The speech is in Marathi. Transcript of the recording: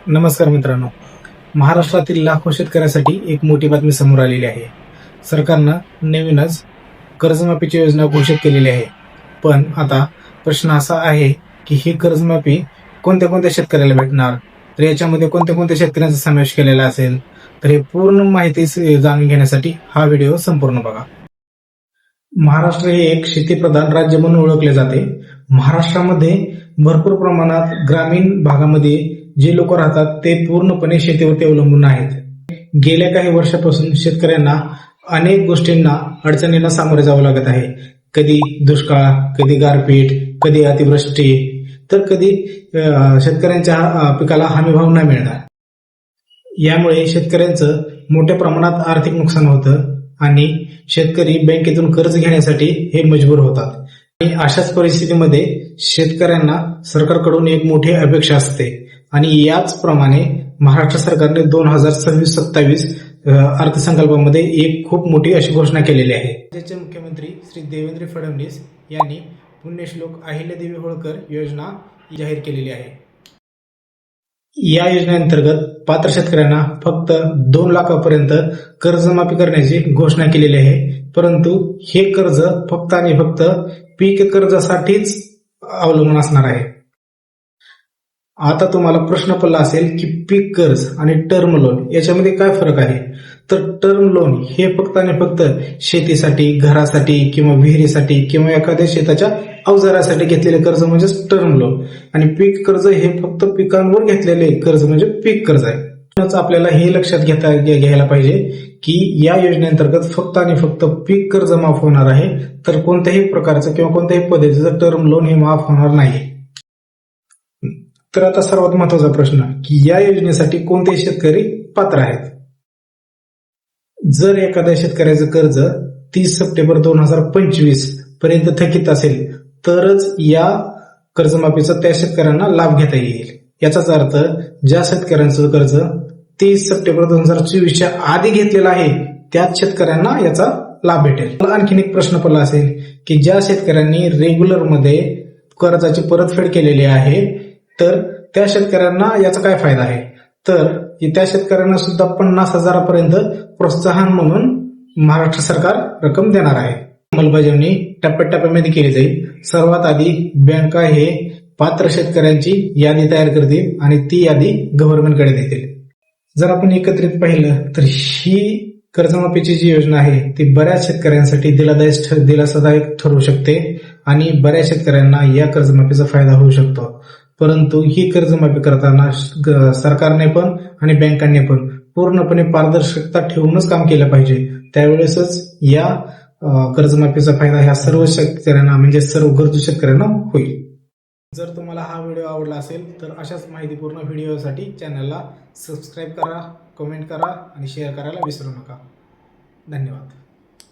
नमस्कार मित्रांनो, महाराष्ट्रातील लाखो शेतकऱ्यांसाठी एक मोठी बातमी समोर आलेली आहे. सरकारनं नवीनच कर्जमाफीची योजना घोषित केलेली आहे. पण आता प्रश्न असा आहे की ही कर्जमाफी कोणत्या कोणत्या शेतकऱ्याला भेटणार, तर याच्यामध्ये कोणत्या कोणत्या शेतकऱ्यांचा समावेश केलेला असेल, तर हे पूर्ण माहिती जाणून घेण्यासाठी हा व्हिडिओ संपूर्ण बघा. महाराष्ट्र हे एक शेतीप्रधान राज्य म्हणून ओळखले जाते. महाराष्ट्रामध्ये भरपूर प्रमाणात ग्रामीण भागामध्ये जे लोक राहतात ते पूर्णपणे शेतीवरती अवलंबून आहेत. गेल्या काही वर्षापासून शेतकऱ्यांना अनेक गोष्टींना, अडचणींना सामोरे जावं लागत आहे. कधी दुष्काळ, कधी गारपीट, कधी अतिवृष्टी, तर कधी शेतकऱ्यांच्या पिकाला हमीभाव न मिळणार. यामुळे शेतकऱ्यांचं मोठ्या प्रमाणात आर्थिक नुकसान होतं आणि शेतकरी बँकेतून कर्ज घेण्यासाठी हे मजबूर होतात. आणि अशाच परिस्थितीमध्ये शेतकऱ्यांना सरकारकडून एक मोठी अपेक्षा असते आणि याचप्रमाणे महाराष्ट्र सरकारने 2026-27 अर्थसंकल्पामध्ये एक खूप मोठी अशी घोषणा केलेली आहे. राज्याचे मुख्यमंत्री श्री देवेंद्र फडणवीस यांनी पुण्यश्लोक अहिल्यादेवी होळकर योजना जाहीर केलेली आहे. या योजनेअंतर्गत पात्र शेतकऱ्यांना फक्त 2 लाखापर्यंत कर्जमाफी करण्याची घोषणा केलेली आहे. परंतु हे कर्ज फक्त आणि फक्त पीक कर्जासाठीच अवलंबून असणार आहे. आता तुम्हाला प्रश्न पडला असेल की पीक कर्ज आणि टर्म लोन याच्यामध्ये काय फरक आहे. तर टर्म लोन हे फक्त आणि फक्त शेतीसाठी, घरासाठी किंवा विहिरीसाठी किंवा एखाद्या शेताच्या अवजारासाठी घेतलेले कर्ज म्हणजे टर्म लोन, आणि पीक कर्ज हे फक्त पिकांवर घेतलेले कर्ज म्हणजे पीक कर्ज आहे. आपल्याला हे लक्षात घ्यायला पाहिजे की या योजनेअंतर्गत फक्त आणि फक्त पीक कर्ज माफ होणार आहे, तर कोणत्याही प्रकारचं किंवा कोणत्याही पद्धतीचं टर्म लोन हे माफ होणार नाही. तर आता सर्वात महत्वाचा प्रश्न की या योजनेसाठी कोणते शेतकरी पात्र आहेत. जर एखाद्या शेतकऱ्याचं कर्ज 30 सप्टेंबर 2025 पर्यंत थकीत असेल तरच या कर्जमाफीचा त्या शेतकऱ्यांना लाभ घेता येईल. याचाच अर्थ ज्या शेतकऱ्यांचं कर्ज 30 सप्टेंबर 2024च्या आधी घेतलेलं आहे त्याच शेतकऱ्यांना याचा लाभ भेटेल. आणखीन एक प्रश्न पडला असेल की ज्या शेतकऱ्यांनी रेग्युलर मध्ये कर्जाची परतफेड केलेली आहे तर त्या शेतकऱ्यांना याचा काय फायदा आहे. तर त्या शेतकऱ्यांना सुद्धा 50,000 पर्यंत प्रोत्साहन म्हणून महाराष्ट्र सरकार रक्कम देणार आहे. अंमलबजावणी टप्प्याटप्प्यामध्ये केली जाईल. सर्वात आधी बँका हे पात्र शेतकऱ्यांची यादी तयार करतील आणि ती यादी गव्हर्नमेंटकडे देतील. जर आपण एकत्रित पाहिलं तर ही कर्जमाफीची जी योजना आहे ती बऱ्याच शेतकऱ्यांसाठी दिलासादायक ठरू शकते आणि बऱ्याच शेतकऱ्यांना या कर्जमाफीचा फायदा होऊ शकतो. परंतु ही कर्जमाफी करताना सरकारने पण आणि बँकांनी पण पूर्णपणे पारदर्शकता ठेवूनच काम केलं पाहिजे. त्यावेळेसच या कर्जमाफीचा फायदा ह्या सर्व शेतकऱ्यांना म्हणजे सर्व गरजू शेतकऱ्यांना होईल. जर तुम्हाला हा व्हिडिओ आवडला असेल तर अशाच माहितीपूर्ण व्हिडिओसाठी चॅनलला सबस्क्राईब करा, कमेंट करा आणि शेअर करायला विसरू नका. धन्यवाद.